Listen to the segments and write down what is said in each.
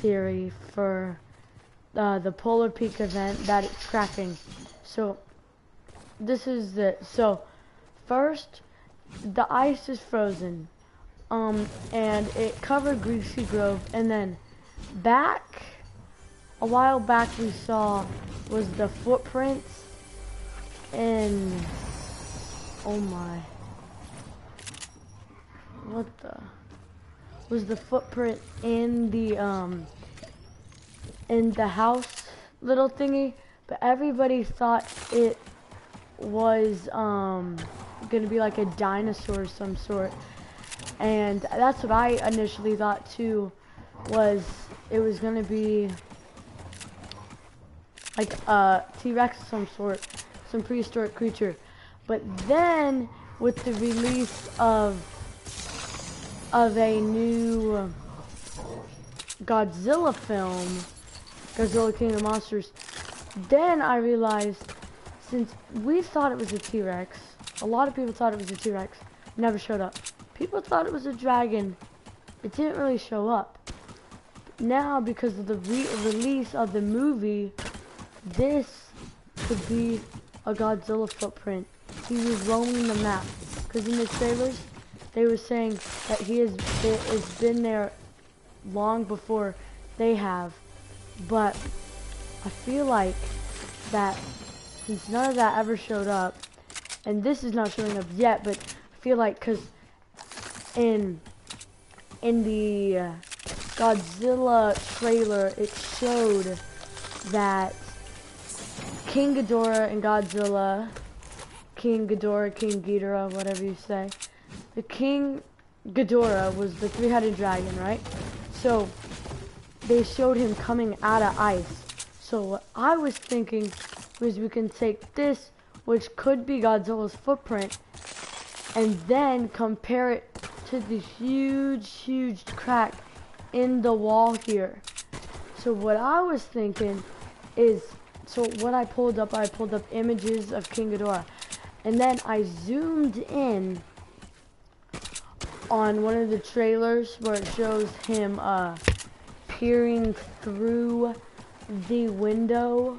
theory for the Polar Peak event that it's cracking. So this is so first the ice is frozen, and it covered Greasy Grove, and then a while back we saw was the footprints in, oh my, was the footprint in the house little thingy, but everybody thought it was gonna be like a dinosaur of some sort, and that's what I initially thought too, was it was gonna be like a T-Rex of some sort, some prehistoric creature. But then with the release of a new Godzilla film, Godzilla King of Monsters, then I realized, since we thought it was a T-Rex, a lot of people thought it was a T-Rex, never showed up. People thought it was a dragon, it didn't really show up. Now, because of the release of the movie, this could be a Godzilla footprint. He was roaming the map, because in the trailers, they were saying that it's been there long before they have. But I feel like that since none of that ever showed up, and this is not showing up yet, but I feel like because in the Godzilla trailer, it showed that King Ghidorah and Godzilla, King Ghidorah, whatever you say, the King Ghidorah was the three-headed dragon, right? So they showed him coming out of ice. So what I was thinking was we can take this, which could be Godzilla's footprint, and then compare it to the huge crack in the wall here. So what I was thinking is, so what I pulled up images of King Ghidorah, and then I zoomed in on one of the trailers where it shows him peering through the window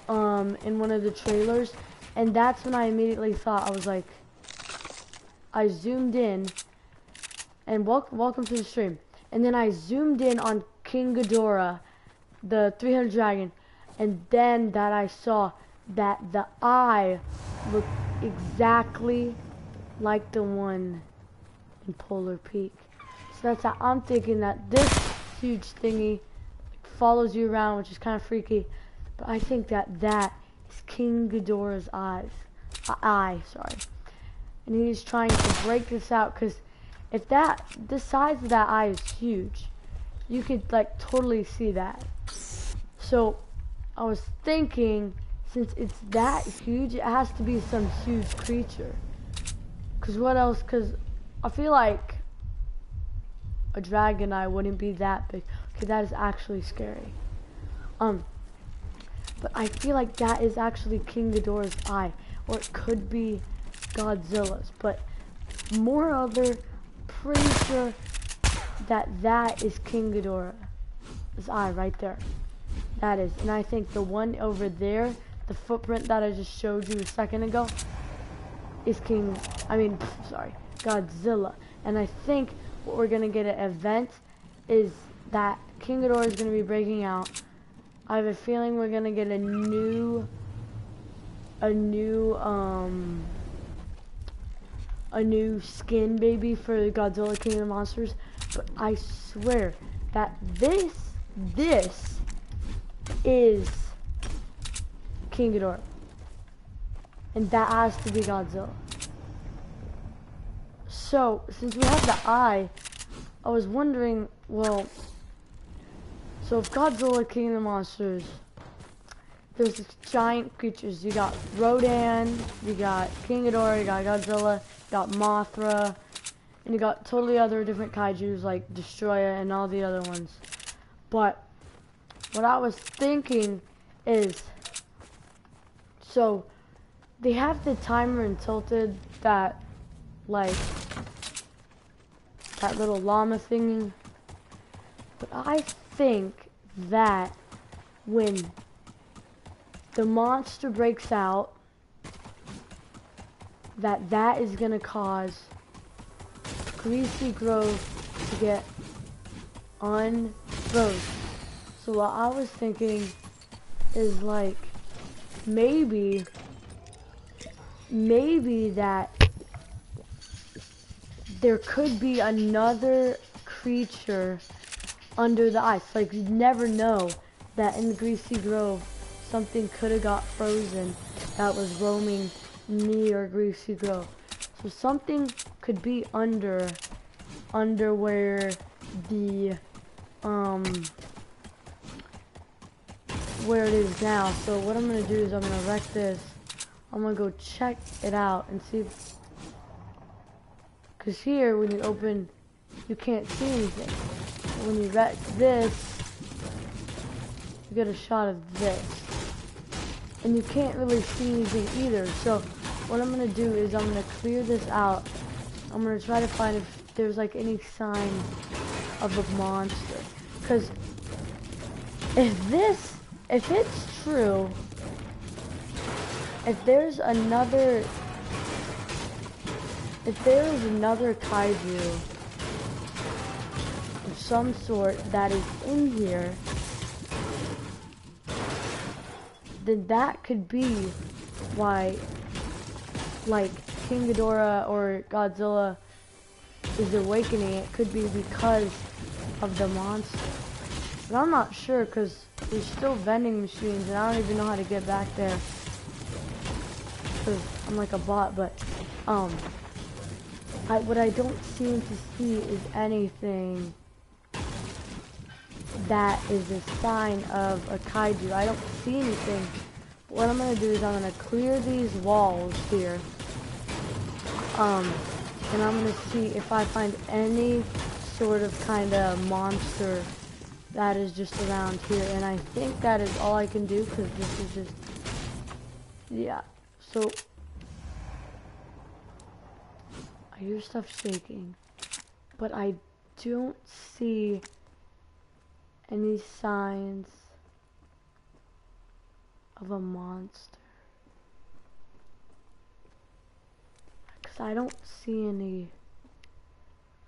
in one of the trailers, and that's when I immediately thought, I was like, I zoomed in, and welcome to the stream, and then I zoomed in on King Ghidorah, the three-headed dragon, and then that I saw that the eye looked exactly like the one in Polar Peak. So that's how I'm thinking that this huge thingy follows you around, which is kind of freaky. But I think that is King Ghidorah's eye, sorry. And he's trying to break this out, because if the size of that eye is huge, you could like totally see that. So I was thinking, since it's that huge, it has to be some huge creature. Because what else? Because I feel like a dragon eye wouldn't be that big. Okay, that is actually scary. But I feel like that is actually King Ghidorah's eye, or it could be Godzilla's. But moreover, pretty sure that is King Ghidorah's eye right there. That is, and I think the one over there, the footprint that I just showed you a second ago, is Godzilla. And I think what we're gonna get at event is that King Ghidorah is gonna be breaking out. I have a feeling we're gonna get a new skin baby for Godzilla King of Monsters. But I swear that this is King Ghidorah, and that has to be Godzilla. So since we have the eye, I was wondering, well, so if Godzilla King of the Monsters, there's these giant creatures. You got Rodan, you got King Ghidorah, you got Godzilla, you got Mothra, and you got totally other different kaijus like Destroyer and all the other ones. But what I was thinking is, so they have the timer and tilted that, like, that little llama thingy. But I think that when the monster breaks out, that is gonna cause Greasy Grove to get unfrozen. So what I was thinking is like maybe that there could be another creature under the ice. Like you never know that in the Greasy Grove something could have got frozen that was roaming near Greasy Grove. So something could be under where the where it is now. So what I'm gonna do is I'm gonna wreck this. I'm gonna go check it out and see if, cause here when you open you can't see anything. When you wreck this you get a shot of this. And you can't really see anything either. So what I'm gonna do is I'm gonna clear this out. I'm gonna try to find if there's like any sign of a monster. Cause if it's true, if there's another kaiju of some sort that is in here, then that could be why, like, King Ghidorah or Godzilla is awakening. It could be because of the monster. But I'm not sure because there's still vending machines and I don't even know how to get back there. Because I'm like a bot, but, what I don't seem to see is anything that is a sign of a kaiju. I don't see anything. But what I'm gonna do is I'm gonna clear these walls here. And I'm gonna see if I find any sort of kind of monster that is just around here. And I think that is all I can do because this is just, yeah. So I hear stuff shaking, but I don't see any signs of a monster. Cause I don't see any,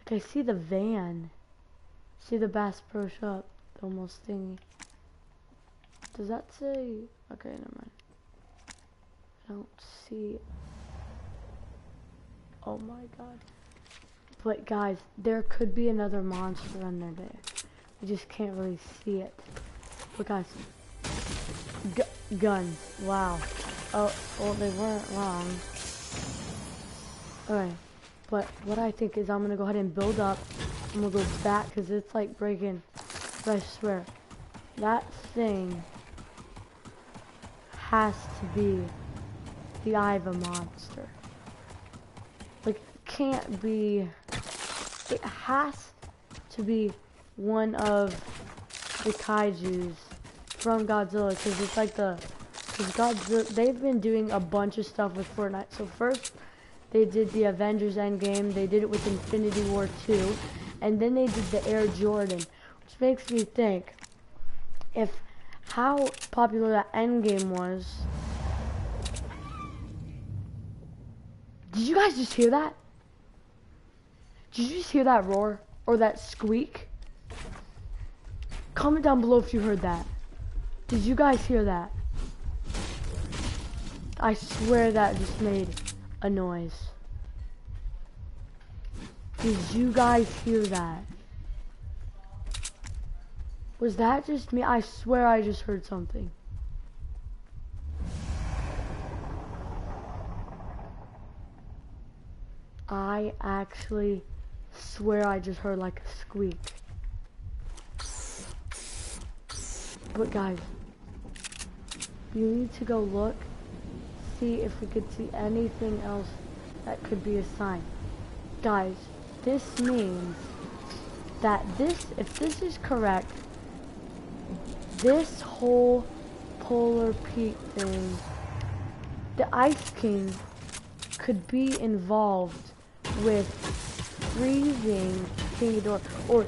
like I see the van, see the Bass Pro Shop, the almost thingy. Does that say, okay, never mind. I don't see it. Oh my god. But guys, there could be another monster under there. I just can't really see it. But guys, guns. Wow. Oh, well, they weren't wrong. Alright. But what I think is I'm gonna go ahead and build up. I'm gonna go back because it's like breaking. But I swear, that thing has to be the eye of a monster. Like, it can't be. It has to be one of the kaijus from Godzilla, because it's like because Godzilla, they've been doing a bunch of stuff with Fortnite. So first they did the Avengers Endgame, they did it with Infinity War 2, and then they did the Air Jordan, which makes me think if how popular that Endgame was. Did you guys just hear that? Did you just hear that roar or that squeak? Comment down below if you heard that. Did you guys hear that? I swear that just made a noise. Did you guys hear that? Was that just me? I swear I just heard something. I actually swear I just heard like a squeak. But guys, you need to go look, see if we could see anything else that could be a sign. Guys, this means that if this is correct, this whole Polar Peak thing, the Ice King could be involved with freezing King Ghidorah, or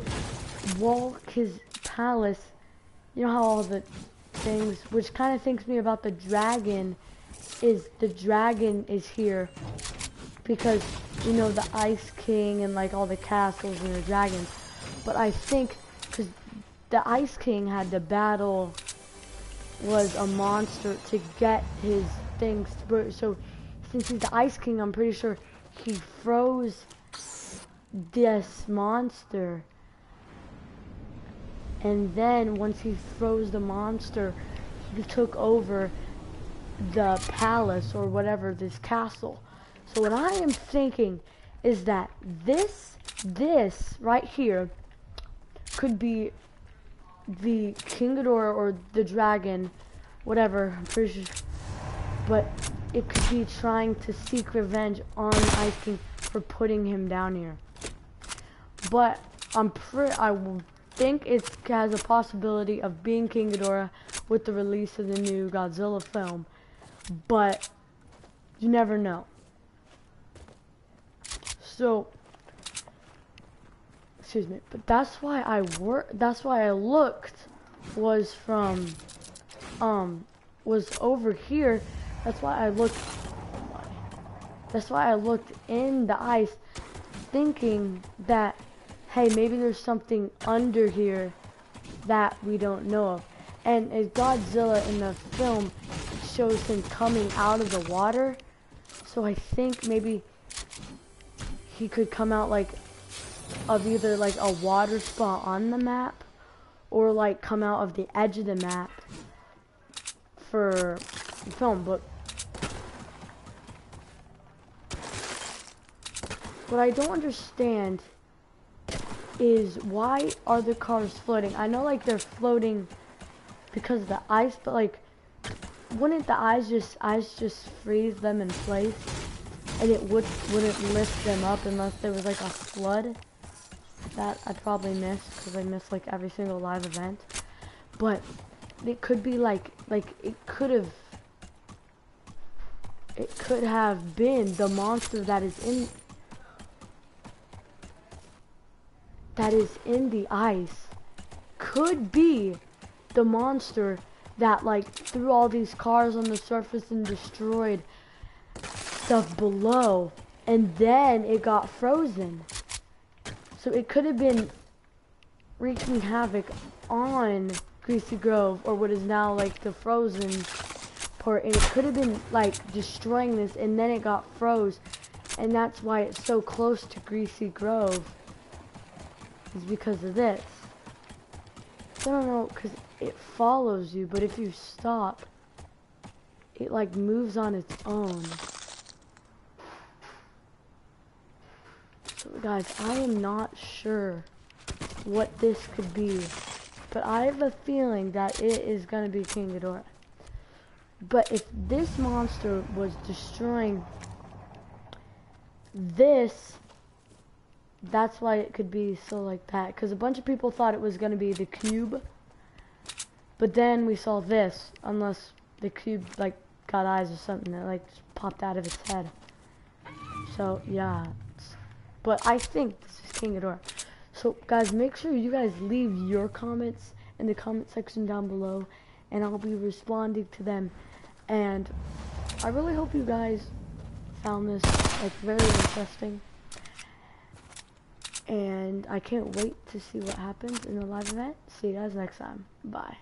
walk his palace. You know how all the things, which kind of thinks me about the dragon, is the dragon is here because, you know, the Ice King and like all the castles and the dragons. But I think because the Ice King had to battle was a monster to get his things. So since he's the Ice King, I'm pretty sure he froze this monster. And then once he froze the monster, he took over the palace or whatever, this castle. So what I am thinking is that this right here could be the King Ghidorah or the dragon, whatever, I'm pretty sure. But it could be trying to seek revenge on the Ice King for putting him down here. But I will think it has a possibility of being King Ghidorah with the release of the new Godzilla film. But you never know. So, excuse me, but that's why I looked was from was over here. That's why I looked in the ice thinking that, hey, maybe there's something under here that we don't know of. And as Godzilla in the film shows him coming out of the water, so I think maybe he could come out like of either like a water spot on the map or like come out of the edge of the map for the film. But what I don't understand is why are the cars floating? I know like they're floating because of the ice, but like wouldn't the ice just freeze them in place and it wouldn't lift them up unless there was like a flood? That I'd probably miss because I miss like every single live event. But it could be like it could have been the monster that is in the ice could be the monster that like threw all these cars on the surface and destroyed stuff below, and then it got frozen. So it could have been wreaking havoc on Greasy Grove, or what is now like the frozen part, and it could have been like destroying this, and then it got froze, and that's why it's so close to Greasy Grove, is because of this. I don't know, because it follows you, but if you stop, it like moves on its own. So guys, I am not sure what this could be, but I have a feeling that it is going to be King Ghidorah. But if this monster was destroying this, that's why it could be so like that, because a bunch of people thought it was going to be the cube, but then we saw this, unless the cube like got eyes or something that like just popped out of its head. So yeah, but I think this is King Ghidorah. So guys, make sure you guys leave your comments in the comment section down below, and I'll be responding to them. And I really hope you guys found this like very interesting, and I can't wait to see what happens in the live event. See you guys next time. Bye.